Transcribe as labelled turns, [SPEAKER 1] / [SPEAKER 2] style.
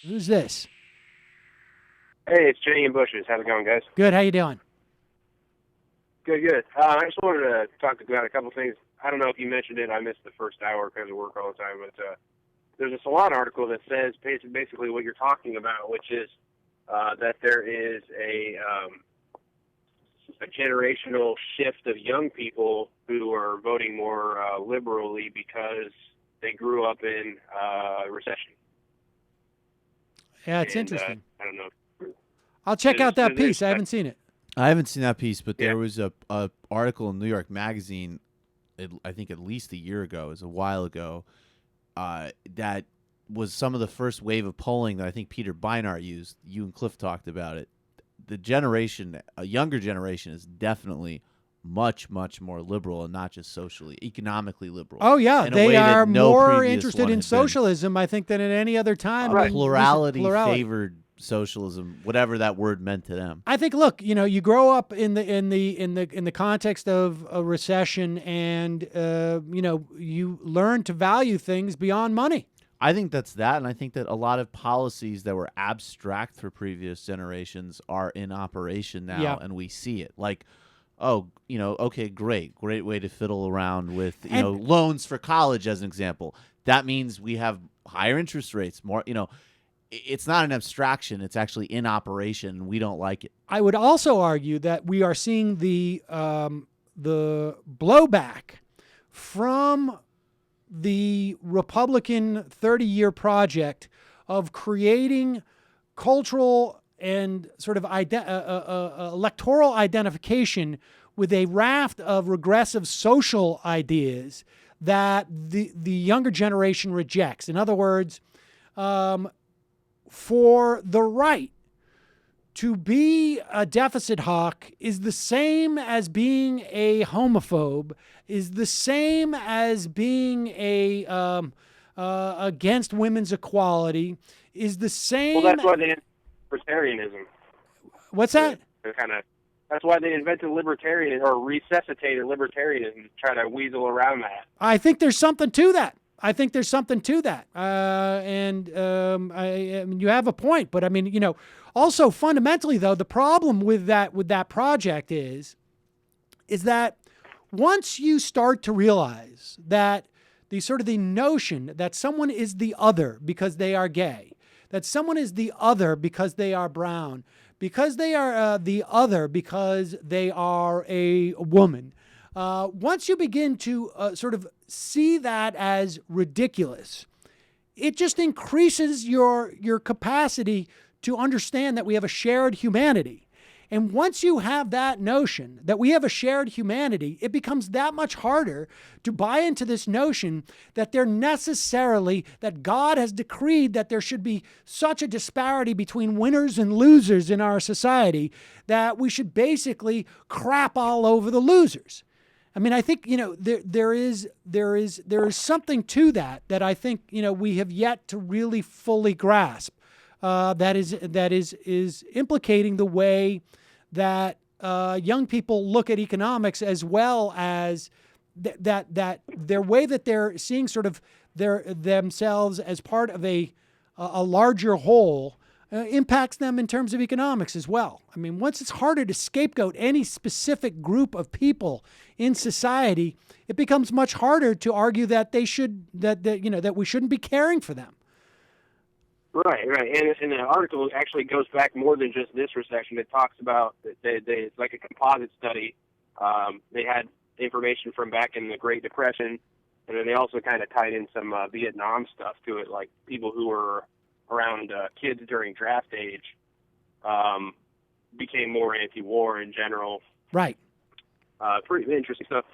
[SPEAKER 1] Who's this?
[SPEAKER 2] Hey, it's Jenny and Bushes. How's it going, guys?
[SPEAKER 1] Good. How you doing?
[SPEAKER 2] Good, good. I just wanted to talk about a couple things. I don't know if you mentioned it. I missed the first hour because of work all the time. But there's a Salon article that says basically what you're talking about, which is that there is a generational shift of young people who are voting more liberally because they grew up in recession.
[SPEAKER 1] Yeah, it's
[SPEAKER 2] And
[SPEAKER 1] interesting.
[SPEAKER 2] I don't know.
[SPEAKER 1] I'll check out that
[SPEAKER 2] There's,
[SPEAKER 1] piece. I haven't seen it.
[SPEAKER 3] I haven't seen that piece, but
[SPEAKER 2] Yeah.
[SPEAKER 3] there was a article in New York Magazine, I think at least a year ago, it was a while ago, that was some of the first wave of polling that I think Peter Beinart used. You and Cliff talked about it. The generation, a younger generation, is definitely much, much more liberal and not just socially, economically liberal.
[SPEAKER 1] Oh yeah,
[SPEAKER 3] in a way
[SPEAKER 1] they
[SPEAKER 3] that
[SPEAKER 1] are
[SPEAKER 3] no
[SPEAKER 1] more
[SPEAKER 3] previous
[SPEAKER 1] interested
[SPEAKER 3] one
[SPEAKER 1] in
[SPEAKER 3] had been.
[SPEAKER 1] socialism, I think, than at any other time.
[SPEAKER 2] Right.
[SPEAKER 1] in
[SPEAKER 3] Plurality
[SPEAKER 1] plurality.
[SPEAKER 3] favored socialism, whatever that word meant to them.
[SPEAKER 1] I think. Look, you grow up in the context of a recession, and you learn to value things beyond money.
[SPEAKER 3] I think that's that, and I think that a lot of policies that were abstract for previous generations are in operation now,
[SPEAKER 1] Yeah.
[SPEAKER 3] and we see it. Like, okay, great way to fiddle around with,
[SPEAKER 1] And-
[SPEAKER 3] loans for college as an example. That means we have higher interest rates, more, it's not an abstraction. It's actually in operation, and we don't like it.
[SPEAKER 1] I would also argue that we are seeing the blowback from the Republican 30-year project of creating cultural and sort of electoral identification with a raft of regressive social ideas that the younger generation rejects. In other words, for the right to be a deficit hawk is the same as being a homophobe, is the same as being against women's equality, is the same.
[SPEAKER 2] Well, that's why they invented libertarianism.
[SPEAKER 1] What's that?
[SPEAKER 2] That's why they invented libertarianism or resuscitated libertarianism to try to weasel around that.
[SPEAKER 1] I think there's something to that. I mean, you have a point, but I mean, also fundamentally though, the problem with that project is that once you start to realize that the notion that someone is the other because they are gay, that someone is the other because they are brown, because they are the other because they are a woman. Once you begin to sort of see that as ridiculous, it just increases your capacity to understand that we have a shared humanity. And once you have that notion that we have a shared humanity, it becomes that much harder to buy into this notion that that God has decreed that there should be such a disparity between winners and losers in our society that we should basically crap all over the losers. I mean, I think, there is something to that I think, we have yet to really fully grasp. That is implicating the way that young people look at economics, as well as that their way that they're seeing sort of themselves as part of a larger whole impacts them in terms of economics as well. I mean, once it's harder to scapegoat any specific group of people in society, it becomes much harder to argue that they should that we shouldn't be caring for them.
[SPEAKER 2] Right. And the article actually goes back more than just this recession. It talks about it's like a composite study. They had information from back in the Great Depression, and then they also kind of tied in some Vietnam stuff to it, like people who were around kids during draft age became more anti-war in general.
[SPEAKER 1] Right.
[SPEAKER 2] Pretty interesting stuff.